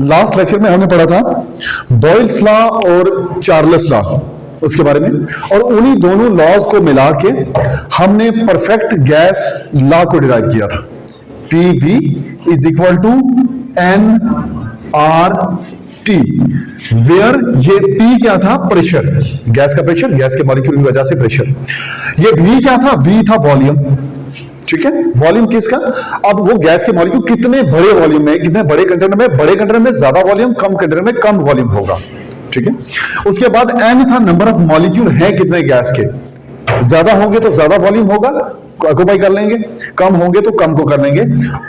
Last lecture में हमने पढ़ा था बॉयल्स लॉ और चार्ल्स लॉ उसके बारे में, और उन्हीं दोनों लॉज को मिला के हमने परफेक्ट गैस लॉ को डिराइव किया था। PV is equal to nRT, where ये P क्या था? प्रेशर, गैस का प्रेशर, गैस के मॉलिक्यूल की वजह से प्रेशर। ये V क्या था? V था वॉल्यूम। ठीक है, वॉल्यूम किसका? अब वो गैस के मॉलिक्यूल कितने बड़े वॉल्यूम में, कितने बड़े कंटेनर में, बड़े कंटेनर में ज्यादा वॉल्यूम, कम कंटेनर में कम वॉल्यूम होगा। ठीक है, उसके बाद n था नंबर ऑफ मॉलिक्यूल है कितने गैस के, ज्यादा होंगे तो ज्यादा वॉल्यूम होगा, ऑक्यूपाई कर लेंगे, कम होंगे तो कम को कर लेंगे।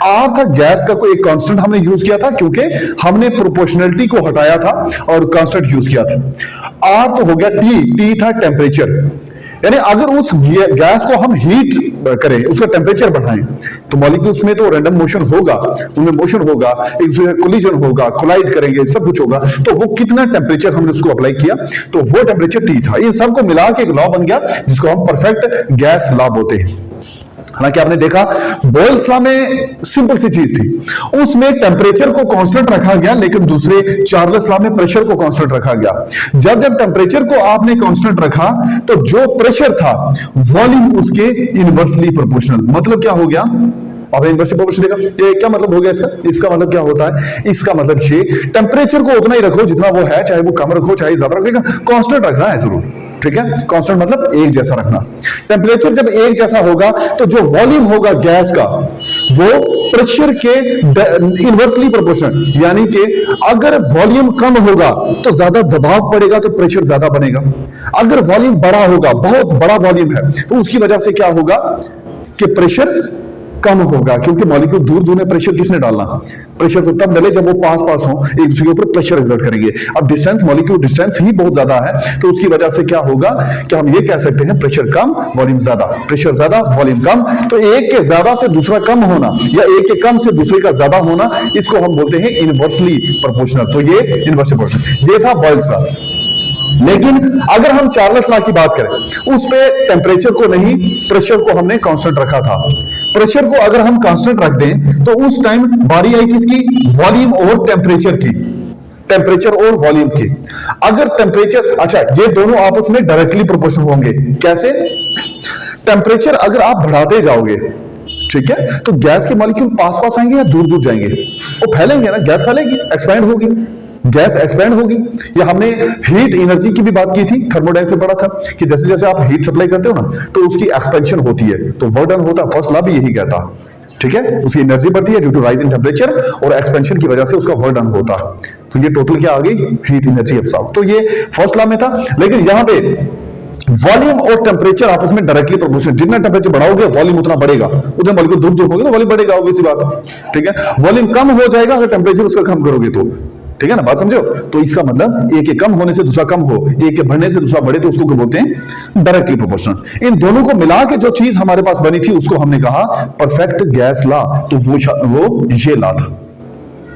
R था गैस का कोई एक कांस्टेंट हमने यूज किया था, क्योंकि हमने प्रोपोर्शनलिटी को हटाया था और कांस्टेंट यूज किया था। R तो हो गया T था टेम्परेचर, यानी अगर उस गैस को हम हीट करें, उसका टेम्परेचर बढ़ाएं, तो मॉलिक्यूल्स में तो रैंडम मोशन होगा, उनमें मोशन होगा, एक कोलिजन होगा, कोलाइड करेंगे, सब कुछ होगा, तो वो कितना टेम्परेचर हमने उसको अप्लाई किया, तो वो टेम्परेचर T था। इन सबको मिला के एक लॉ बन गया जिसको हम परफेक्ट गैस लॉ बोलते हैं। हालांकि आपने देखा बॉयल्स लॉ में सिंपल सी चीज थी, उसमें टेम्परेचर को कांस्टेंट रखा गया, लेकिन दूसरे चार्ल्स लॉ में प्रेशर को कांस्टेंट रखा गया। जब टेम्परेचर को आपने कांस्टेंट रखा तो जो प्रेशर था वॉल्यूम उसके इनवर्सली प्रोपोर्शनल। मतलब क्या हो गया? आपने इनवर्सली प्रोपोर्शनल देखा, ये क्या मतलब हो गया इसका? इसका मतलब क्या होता है? इसका मतलब ये टेम्परेचर को उतना ही रखो जितना वो है, चाहे वो कम रखो चाहे ज्यादा रखो, लेकिन कांस्टेंट रखना है जरूर। ठीक है, कांस्टेंट मतलब एक जैसा रखना। टेम्परेचर जब एक जैसा होगा तो जो वॉल्यूम होगा गैस का वो प्रेशर के इनवर्सली प्रोपोर्शनल, यानी कि अगर वॉल्यूम कम होगा तो ज्यादा दबाव पड़ेगा तो प्रेशर ज्यादा बनेगा। अगर वॉल्यूम बड़ा होगा, बहुत बड़ा वॉल्यूम है, तो उसकी वजह से क्या होगा कि प्रेशर कम होगा, क्योंकि मॉलिक्यूल दूर दूर में प्रेशर किसने डालना? प्रेशर तो तब डाले जब वो पास पास हो, एक दूसरे के ऊपर प्रेशर एक्सर्ट करेंगे। अब डिस्टेंस, मॉलिक्यूल डिस्टेंस ही बहुत ज्यादा है, तो उसकी वजह से क्या होगा कि हम ये कह सकते हैं प्रेशर कम वॉल्यूम ज्यादा, प्रेशर ज्यादा वॉल्यूम कम। तो एक के ज्यादा से दूसरा कम होना या एक के कम से दूसरे का ज्यादा होना, इसको हम बोलते हैं इनवर्सली प्रोपोर्शनल। तो ये इनवर्सली प्रोपोर्शनल, ये था बॉयल्स लॉ। लेकिन अगर हम चार्ल्स लॉ की बात करें, उस पे टेम्परेचर को नहीं, प्रेशर को हमने कांस्टेंट रखा था। प्रेशर को अगर हम कांस्टेंट रख दें तो उस टाइम बारी आई किसकी? वॉल्यूम और टेम्परेचर की, टेम्परेचर और वॉल्यूम की। अगर टेम्परेचर, अच्छा, ये दोनों आपस में डायरेक्टली प्रोपोर्शनल होंगे। कैसे? टेम्परेचर अगर आप बढ़ाते जाओगे, ठीक है, तो गैस के मॉलिक्यूल पास पास आएंगे या दूर दूर जाएंगे? वो फैलेंगे ना, गैस फैलेगी, एक्सपैंड होगी, गैस एक्सपैंड होगी। या हमने हीट एनर्जी की भी बात की थी, थर्मोडाइनमिक्स में पढ़ा था कि जैसे जैसे आप हीट सप्लाई करते हो ना, तो उसकी एक्सपेंशन होती है, तो वर्क डन होता है। फर्स्ट लॉ भी यही कहता, ठीक है, उसकी एनर्जी बढ़ती है due to rise in temperature, और एक्सपेंशन की वजह से उसका वर्क डन होता है। तो ये टोटल क्या आ गई? Heat energy absorb. तो ये फर्स्ट लॉ में था। लेकिन यहां पे वॉल्यूम और टेम्परेचर आपस में डायरेक्टली प्रोपोर्शनल, जितना टेम्परेचर बढ़ाओगे वॉल्यूम उतना बढ़ेगा, उधर मॉलिक्यूल दूर दूर होगी तो वॉल्यूम बढ़ेगा, ऑब्वियस सी बात है। ठीक है, वॉल्यूम कम हो जाएगा अगर टेम्परेचर उसका कम करोगे तो। ठीक है ना, बात समझो? तो इसका मतलब एक के कम होने से दूसरा कम हो, एक के बढ़ने से दूसरा बढ़े, तो उसको क्या बोलते हैं? Directly proportional. इन दोनों को मिला के जो चीज हमारे पास बनी थी उसको हमने कहा परफेक्ट गैस लॉ। तो वो ये लॉ था।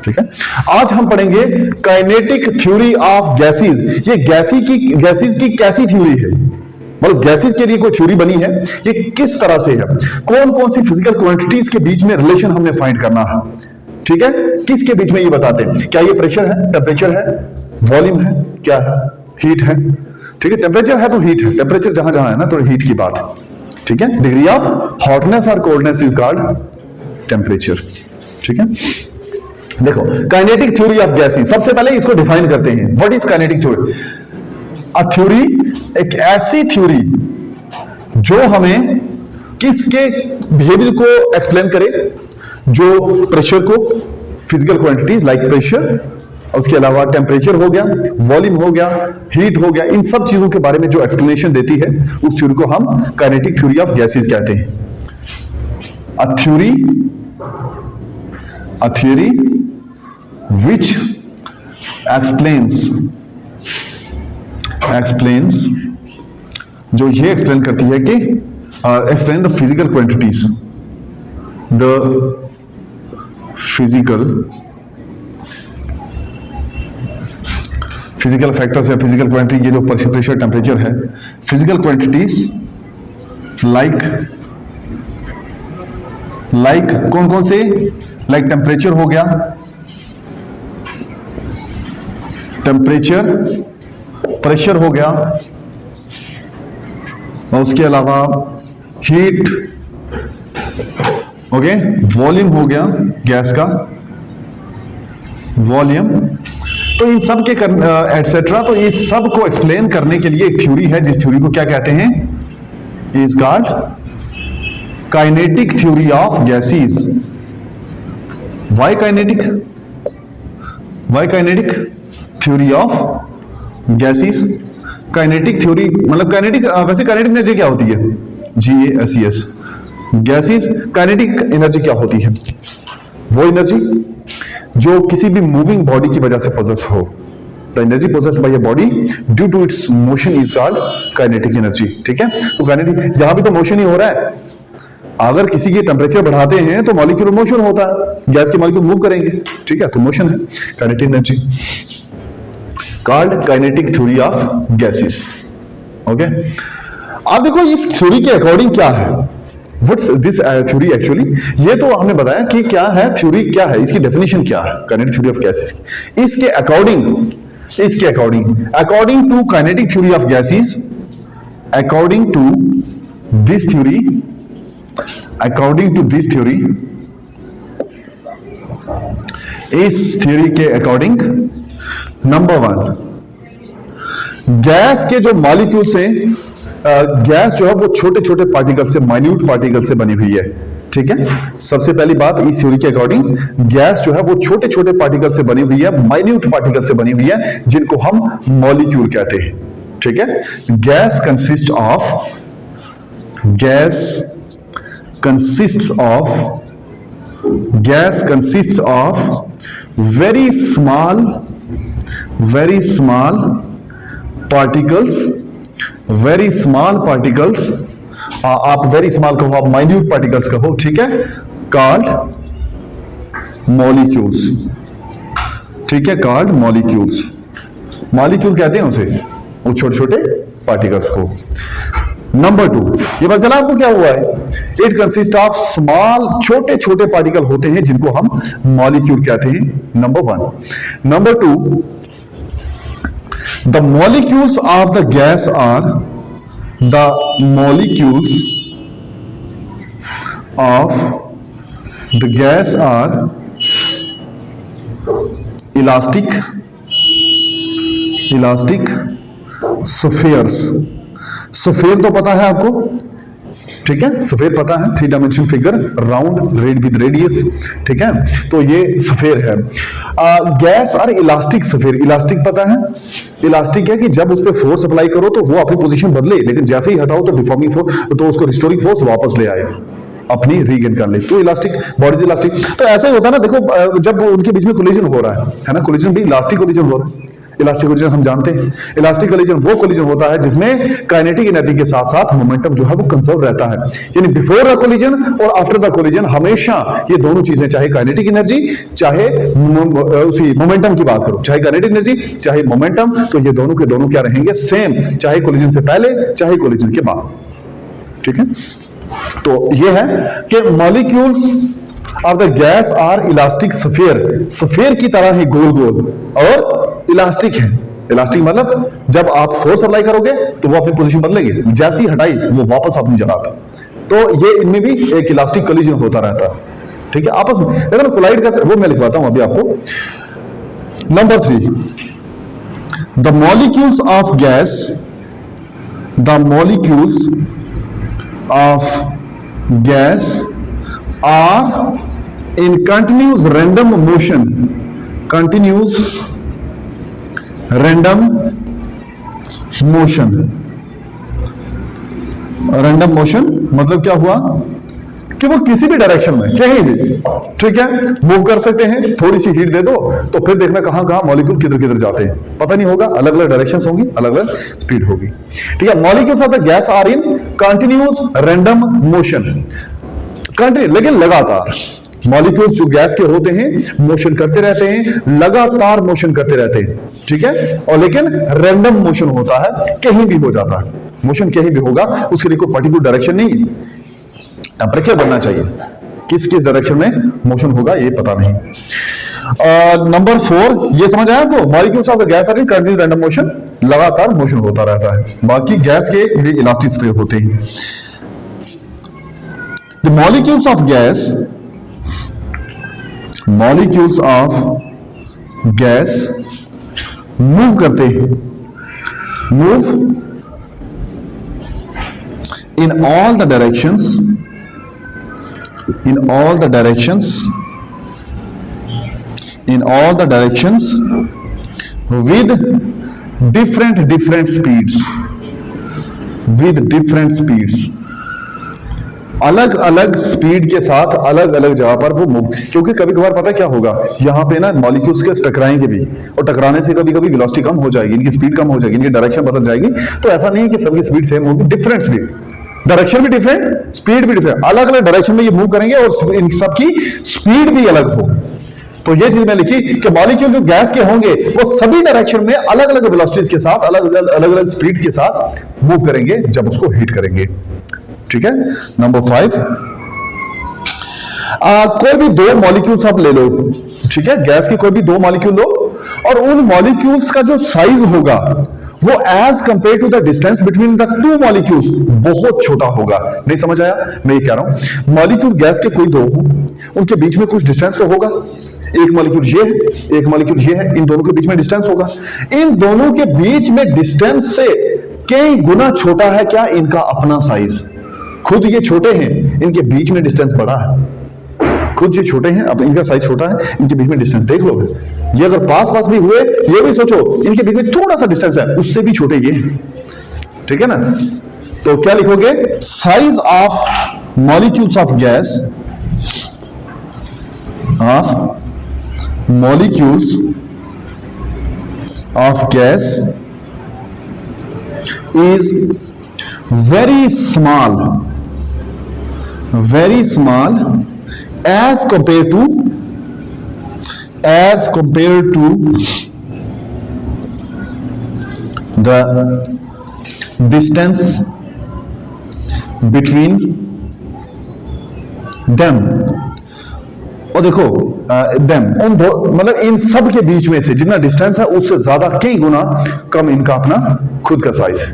ठीक है, आज हम पढ़ेंगे काइनेटिक थ्योरी ऑफ गैसेस। ये गैसेस की कैसी थ्योरी है, मतलब गैसेस के लिए कोई थ्योरी बनी है, ये किस तरह से है, कौन कौन सी फिजिकल क्वांटिटीज के बीच में रिलेशन हमने फाइंड करना है। ठीक है, किसके बीच में ये बताते हैं? क्या ये प्रेशर है, टेम्परेचर है, वॉल्यूम है, क्या है? हीट है। ठीक है, टेम्परेचर है तो हीट है, टेम्परेचर जहां जहां है ना तो हीट की बात है। ठीक है, डिग्री ऑफ हॉटनेस और कोल्डनेस इज कॉल्ड टेम्परेचर। ठीक है, देखो काइनेटिक थ्योरी ऑफ गैसेस, सबसे पहले इसको डिफाइन करते हैं। What is kinetic theory? A theory, एक ऐसी थ्योरी जो हमें किसके बिहेवियर को एक्सप्लेन करे, जो प्रेशर को, फिजिकल क्वांटिटीज लाइक प्रेशर, उसके अलावा टेम्परेचर हो गया, वॉल्यूम हो गया, हीट हो गया, इन सब चीजों के बारे में जो एक्सप्लेनेशन देती है, उस थ्योरी को हम काइनेटिक थ्योरी ऑफ गैसेस कहते हैं। अ थ्योरी which explains जो ये एक्सप्लेन करती है कि explain the physical quantities, the physical factors है, फिजिकल क्वांटिटी, ये जो प्रेशर टेम्परेचर है, फिजिकल क्वांटिटीज लाइक कौन कौन से? लाइक टेम्परेचर हो गया, टेम्परेचर, प्रेशर हो गया, और उसके अलावा हीट, ओके, वॉल्यूम हो गया गैस का, वॉल्यूम। तो इन सब के एटसेट्रा, तो इस सब को एक्सप्लेन करने के लिए एक थ्योरी है, जिस थ्योरी को क्या कहते हैं, is called kinetic theory of gases. Why kinetic? Why kinetic theory of gases? Kinetic theory मतलब काइनेटिक, वैसे काइनेटिक एनर्जी क्या होती है? GASES, gases. काइनेटिक एनर्जी क्या होती है? वो एनर्जी जो किसी भी मूविंग बॉडी की वजह से पोजेस हो। The energy possessed by a body due to its motion is called kinetic energy. ठीक है, तो काइनेटिक, यहां भी तो मोशन ही हो रहा है। अगर किसी की टेम्परेचर बढ़ाते हैं तो मॉलिक्यूल मोशन होता है, गैस के मॉलिक्यूल मूव करेंगे। ठीक है, तो मोशन है kinetic energy, called kinetic theory of gases. Okay, अब देखो इस थ्योरी के अकॉर्डिंग क्या है, व्हाट्स दिस थ्योरी एक्चुअली, ये तो हमने बताया कि क्या है थ्योरी, क्या है इसकी डेफिनेशन, क्या है काइनेटिक थ्योरी ऑफ गैसेस की। इसके according according to kinetic theory of gases, according to this theory, according to this theory, इस थ्योरी के अकॉर्डिंग, नंबर 1, गैस के जो मॉलिक्यूल्स हैं, गैस जो है वो छोटे छोटे पार्टिकल से, माइन्यूट पार्टिकल से बनी हुई है। ठीक है, सबसे पहली बात, इस थ्योरी के अकॉर्डिंग गैस जो है वो छोटे छोटे पार्टिकल से बनी हुई है, माइन्यूट पार्टिकल से बनी हुई है, जिनको हम मॉलिक्यूल कहते हैं। ठीक है, gas consist of very small particles, आप वेरी स्मॉल कहो, आप माइन्यूट पार्टिकल्स कहो। ठीक है, कॉल्ड मॉलिक्यूल्स। ठीक है, कॉल्ड मॉलिक्यूल्स, मॉलिक्यूल कहते हैं उसे, वो छोटे छोटे पार्टिकल्स को। नंबर 2, ये पता चला आपको क्या हुआ है, इट कंसिस्ट ऑफ स्मॉल, छोटे छोटे पार्टिकल होते हैं जिनको हम मॉलिक्यूल कहते हैं। Number 1। Number 2, the molecules of the gas are, the molecules of the gas are elastic spheres. Sphere तो पता है आपको, ठीक है, स्फीयर पता है, 3 dimension figure, round, read with radius. ठीक है, तो ये स्फीयर है। गैस और इलास्टिक स्फीयर, इलास्टिक पता है, इलास्टिक है कि जब उस पर फोर्स अप्लाई करो तो वो अपनी पोजीशन बदले, लेकिन जैसे ही हटाओ तो डिफॉर्मिंग फोर्स, तो उसको रिस्टोरिंग फोर्स वापस ले आए, अपनी रीगेन कर ले, तो इलास्टिक, बॉडी इलास्टिक। तो ऐसा ही होता है ना, देखो जब उनके बीच में कोलिजन हो रहा है ना, कोलिजन भी इलास्टिक कोलिजन हो रहा है। इलास्टिक कोलिजन हम जानते हैं, इलास्टिक कोलिजन वो कोलिजन होता है जिसमें काइनेटिक एनर्जी के साथ साथ मोमेंटम जो है वो कंजर्व रहता है। यानी बिफोर द कोलिजन और आफ्टर द कोलिजन हमेशा ये दोनों चीजें, चाहे काइनेटिक एनर्जी चाहे उसी मोमेंटम की बात करो, चाहे काइनेटिक एनर्जी चाहे मोमेंटम, तो ये दोनों के दोनों क्या रहेंगे, सेम, चाहे कोलिजन से पहले चाहे कोलिजन के बाद। ठीक है, तो ये है कि molecules of the gas are elastic sphere, sphere की तरह है, गोल गोल और इलास्टिक है। इलास्टिक मतलब जब आप फोर्स अप्लाई करोगे तो वो अपनी पोजीशन बदलेगी, जैसी हटाई वो वापस अपनी जगह पे। तो ये इनमें भी एक इलास्टिक कोलिजन होता रहता है। ठीक है, आपस में अगर कोलाइड का, वो मैं लिखवाता हूं अभी आपको। Number 3, the molecules of gas, the molecules of gas are in continuous random motion, continuous random motion. Random motion मतलब क्या हुआ कि वो किसी भी डायरेक्शन में, कहीं भी, ठीक है, मूव कर सकते हैं। थोड़ी सी हीट दे दो तो फिर देखना कहां कहां मॉलिक्यूल किधर किधर जाते हैं, पता नहीं होगा, अलग अलग डायरेक्शंस होंगी, अलग अलग स्पीड होगी। ठीक है, molecules of the gas are in continuous random motion, continue, लेकिन लगातार। मॉलिक्यूल्स जो गैस के होते हैं मोशन करते रहते हैं, लगातार मोशन करते रहते हैं। ठीक है, और लेकिन रैंडम मोशन होता है, कहीं भी हो जाता है मोशन, कहीं भी होगा, उसके लिए कोई पर्टिकुलर डायरेक्शन नहीं है। टेंपरेचर बढ़ना चाहिए, किस किस डायरेक्शन में मोशन होगा ये पता नहीं। नंबर 4 ये समझ आया आपको, molecules of the gas are in continuous random motion, लगातार मोशन होता रहता है। बाकी गैस के भी इलास्टिक स्फीयर होते हैं। The molecules of gas, molecules of gas move करते हैं, move in all the directions, in all the directions, in all the directions with different speeds, with different speeds, अलग अलग स्पीड के साथ अलग अलग जगह पर वो मूव, क्योंकि कभी कभार पता क्या होगा, यहां पे ना मॉलिक्यूल्स के टकराएंगे भी, और टकराने से कभी कभी वेलोसिटी कम हो जाएगी, इनकी स्पीड कम हो जाएगी, इनकी डायरेक्शन बदल जाएगी। तो ऐसा नहीं है कि सबकी स्पीड सेम होगी, डिफरेंट स्पीड, डायरेक्शन भी डिफरेंट, स्पीड भी डिफरेंट, अलग अलग डायरेक्शन में ये मूव करेंगे और इन सबकी स्पीड भी अलग हो। तो ये चीज मैं लिखी कि मॉलिक्यूल जो गैस के होंगे वो सभी डायरेक्शन में अलग अलग वेलोसिटीज के साथ, अलग अलग स्पीड के साथ मूव करेंगे जब उसको हीट करेंगे। ठीक है। नंबर 5, कोई भी दो मॉलिक्यूल्स आप ले लो, ठीक है, गैस के कोई भी दो मॉलिक्यूल लो, और उन मॉलिक्यूल्स का जो साइज होगा वो as compare to the distance between the two molecules बहुत छोटा होगा। नहीं समझ आया? मैं ये कह रहा हूं, मॉलिक्यूल गैस के कोई दो हो, उनके बीच में कुछ डिस्टेंस तो होगा, एक मॉलिक्यूल ये है, एक मॉलिक्यूल ये है, इन दोनों के बीच में डिस्टेंस होगा। इन दोनों के बीच में डिस्टेंस से कई गुना छोटा है क्या इनका अपना साइज। खुद ये छोटे हैं, इनके बीच में डिस्टेंस बड़ा है, खुद ये छोटे हैं, अब इनका साइज छोटा है, इनके बीच में डिस्टेंस देख लो। ये अगर पास पास भी हुए, ये भी सोचो इनके बीच में थोड़ा सा डिस्टेंस है, उससे भी छोटे ये हैं। ठीक है ना? तो क्या लिखोगे? Size of molecules of gas, of molecules of gas is very small as compared to the distance between them। और देखो them, उन दो मतलब इन सब के बीच में से जितना डिस्टेंस है उससे ज्यादा कई गुना कम इनका अपना खुद का साइज है।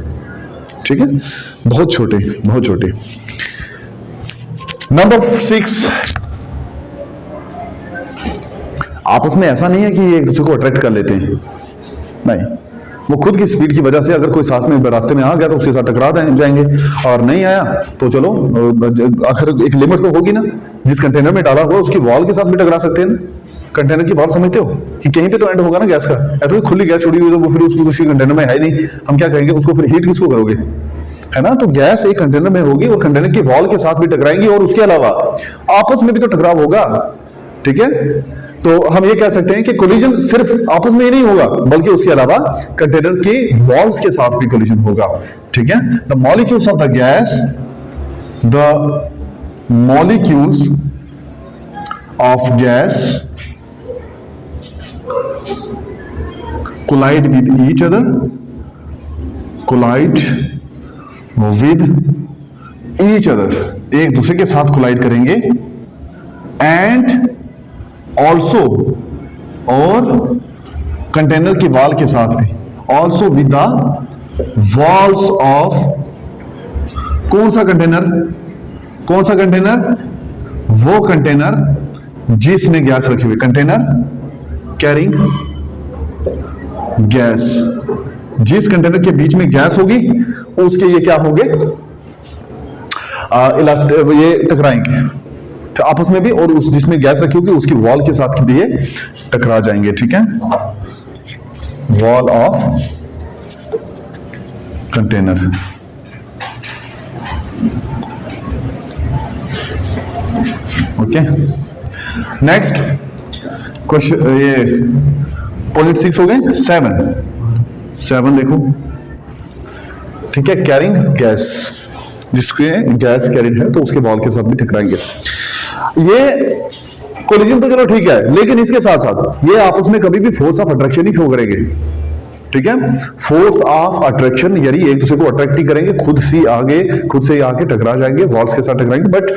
ठीक है, बहुत छोटे, बहुत छोटे। नंबर 6, आपस में ऐसा नहीं है कि एक दूसरे को अट्रैक्ट कर लेते हैं, नहीं, वो खुद की स्पीड की वजह से अगर कोई साथ में रास्ते में आ गया तो उसके साथ टकरा जाएंगे, और नहीं आया तो चलो आखिर एक लिमिट तो होगी ना। जिस कंटेनर में डाला हुआ उसकी वॉल के साथ भी टकरा सकते हैं ना। कंटेनर की वॉल समझते हो कि कहीं पे तो एंड होगा ना गैस का, ऐसा तो खुली गैस छोड़ी हुई तो वो फिर उसको किसी कंटेनर में है नहीं, हम क्या करेंगे उसको, फिर हीट किसको करोगे, है ना? तो गैस एक कंटेनर में होगी और कंटेनर की वॉल के साथ भी टकराएंगी, और उसके अलावा आपस में भी तो टकराव होगा। ठीक है, तो हम ये कह सकते हैं कि कोलिजन सिर्फ आपस में ही नहीं होगा, बल्कि उसके अलावा कंटेनर के वॉल्स के साथ भी कोलिजन होगा। ठीक है, the molecules of the gas, the molecules of gas collide with each other, collide with each other, एक दूसरे के साथ कोलाइड करेंगे, एंड ऑल्सो, और कंटेनर की वॉल के साथ भी, also with the walls of, कौन सा कंटेनर, कौन सा कंटेनर, वो कंटेनर जिसमें गैस रखी हुई, कंटेनर कैरिंग गैस, जिस कंटेनर के बीच में गैस होगी उसके ये क्या होंगे, ये टकराएंगे आपस में भी, और उस जिसमें गैस रखी होगी उसकी वॉल के साथ भी ये टकरा जाएंगे। ठीक है, wall of container. Okay, next question, ये पॉइंट 6 हो गए। 7 देखो। ठीक है, कैरिंग गैस, जिसके गैस कैरिंग है तो उसके वॉल के साथ भी टकराएंगे। ये कोलिजन तो चलो ठीक है, लेकिन इसके साथ साथ ये आपस में कभी भी force of attraction he show करेंगे। ठीक है, फोर्स ऑफ अट्रैक्शन, यानी एक दूसरे को अट्रैक्ट ही करेंगे, खुद से आगे टकरा जाएंगे, वॉल्स के साथ टकराएंगे, बट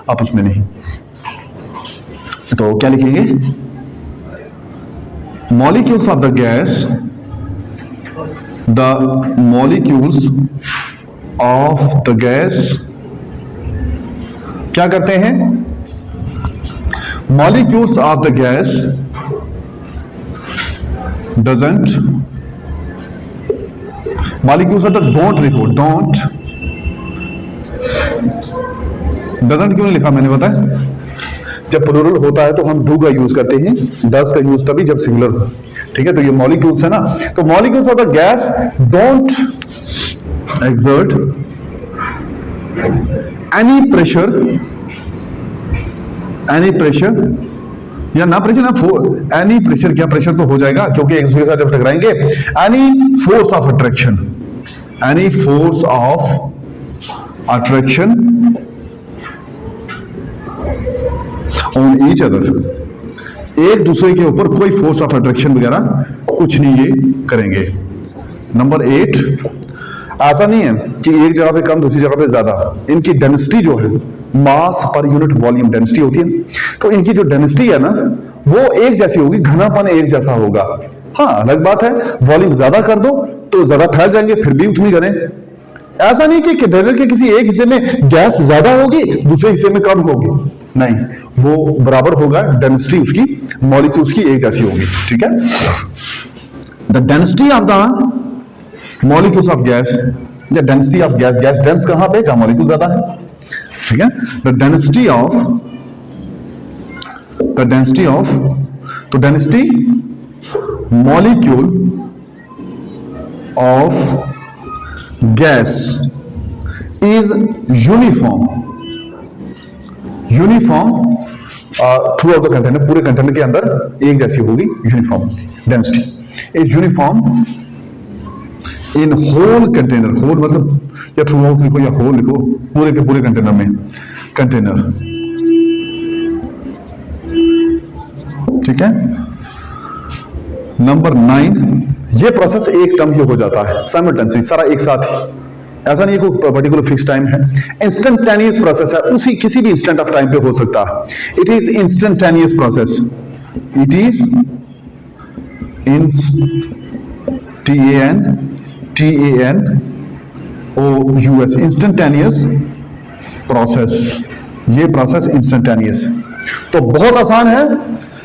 आपस में नहीं। तो क्या लिखेंगे? molecules of the gas, the molecules of the gas क्या करते हैं? Molecules of the gas doesn't, molecules of the don't लिखो, don't, doesn't क्यों नहीं लिखा मैंने बताया? जब प्लूरल होता है तो हम डू का यूज करते हैं, डज का यूज तभी जब सिंगुलर हो। ठीक है, तो ये मॉलिक्यूल्स है ना, तो molecules of the gas don't exert any pressure या ना प्रेशर ना फोर्स, एनी प्रेशर, क्या प्रेशर तो हो जाएगा क्योंकि एक दूसरे के साथ जब टकराएंगे, any force of attraction, any force of attraction on each other, एक दूसरे के ऊपर कोई फोर्स ऑफ अट्रैक्शन वगैरह कुछ नहीं ये करेंगे। नंबर 8, ऐसा नहीं है कि एक जगह पे कम दूसरी जगह पे ज्यादा, इनकी डेंसिटी जो है, मास पर यूनिट वॉल्यूम डेंसिटी होती है, तो इनकी जो डेंसिटी है ना वो एक जैसी होगी, घनापन एक जैसा होगा। हाँ, अलग बात है वॉल्यूम ज्यादा कर दो तो ज्यादा फैल जाएंगे, फिर भी उतनी करें। ऐसा नहीं कि कंटेनर के किसी एक हिस्से में गैस ज्यादा होगी दूसरे हिस्से में कम होगी, नहीं, वो बराबर होगा, डेंसिटी उसकी मॉलिक्यूल्स की एक जैसी होगी। ठीक है, the density of the molecules of gas, या density of gas, gas dense कहां पे, जहां मॉलिक्यूल ज्यादा है। ठीक है, द डेंसिटी ऑफ तो density molecule of gas is uniform throughout the container, पूरे कंटेनर के अंदर एक जैसी होगी, uniform density is uniform in whole container, whole मतलब या थ्रू आउट लिखो या होल लिखो, पूरे के पूरे कंटेनर में, कंटेनर। ठीक है, नंबर 9, ये प्रोसेस एक टर्म ही हो जाता है, साइमल्टेनियसली, सारा एक साथ ही, ऐसा नहीं कोई पर्टिकुलर फिक्स टाइम है, इंस्टेंटेनियस प्रोसेस है, उसी किसी भी इंस्टेंट ऑफ टाइम पे हो सकता है। It is instantaneous process, it is TANTANOUS, instantaneous process, ये प्रोसेस इंस्टेंटेनियस। तो बहुत आसान है,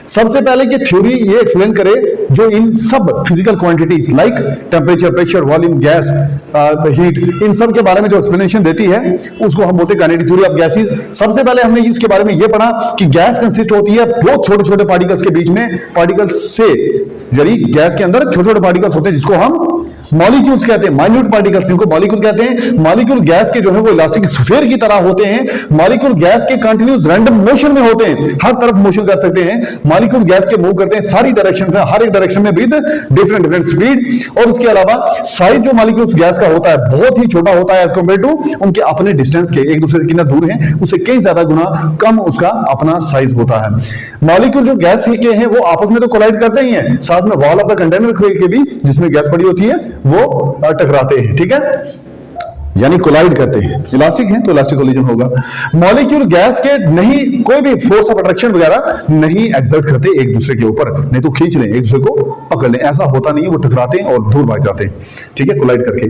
सबसे पहले कि थ्योरी ये एक्सप्लेन करे जो इन सब physical quantities like temperature, pressure, volume, gas, heat, इन सब के बारे में जो एक्सप्लेनेशन देती है उसको हम बोलते हैं काइनेटिक थ्योरी ऑफ गैसेस। सबसे पहले हमने इसके बारे में ये पढ़ा कि गैस कंसिस्ट होती है बहुत छोटे छोटे पार्टिकल्स के बीच में, पार्टिकल्स से, यानी गैस के अंदर छोटे छोटे पार्टिकल्स होते हैं जिसको हम मॉलिक्यूल्स कहते हैं, माइन्यूट पार्टिकल्स, इनको मॉलिक्यूल कहते हैं। मॉलिक्यूल गैस के जो है वो इलास्टिक स्फीयर की तरह होते हैं। मॉलिक्यूल गैस के कंटिन्यूस रैंडम मोशन में होते हैं, हर तरफ मोशन कर सकते हैं। मॉलिक्यूल गैस के मूव करते हैं सारी डायरेक्शन में, हर एक डायरेक्शन में विद डिफरेंट डिफरेंट स्पीड। और उसके अलावा साइज जो मॉलिक्यूल्स गैस का होता है बहुत ही छोटा होता है एज कंपेयर टू उनके अपने डिस्टेंस के, एक दूसरे से कितना दूर है उससे कई ज्यादा गुना कम उसका अपना साइज होता है। मॉलिक्यूल जो गैस के हैं वो आपस में तो कोलाइड करते ही हैं, साथ में वॉल ऑफ द कंटेनर के भी जिसमें गैस पड़ी होती है वो टकराते हैं। ठीक है, यानी कोलाइड करते हैं, इलास्टिक है तो इलास्टिक कोलिजन होगा। मॉलिक्यूल गैस के नहीं कोई भी फोर्स ऑफ अट्रैक्शन वगैरह नहीं एक्सर्ट करते एक दूसरे के ऊपर, नहीं तो खींच लें, एक दूसरे को पकड़ लें, ऐसा होता नहीं है, वो टकराते हैं और दूर भाग जाते हैं। ठीक है, कोलाइड करके।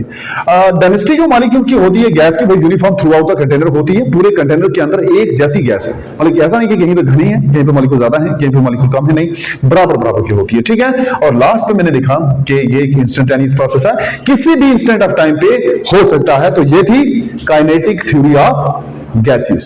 डेंसिटी जो मॉलिक्यूल की होती है गैस की वो uniform throughout the container होती है, पूरे कंटेनर के अंदर एक जैसी गैस है, मतलब ऐसा नहीं कि कहीं पे घनी है, कहीं पे मॉलिक्यूल ज्यादा है, कहीं पे मॉलिक्यूल कम है, नहीं, बराबर बराबर की होती है। ठीक है, और लास्ट पे मैंने लिखा कि ये एक इंस्टेंटेनियस प्रोसेस है, किसी भी इंस्टेंट ऑफ टाइम पे हो सकता है। तो ये थी काइनेटिक थ्योरी ऑफ गैसेस।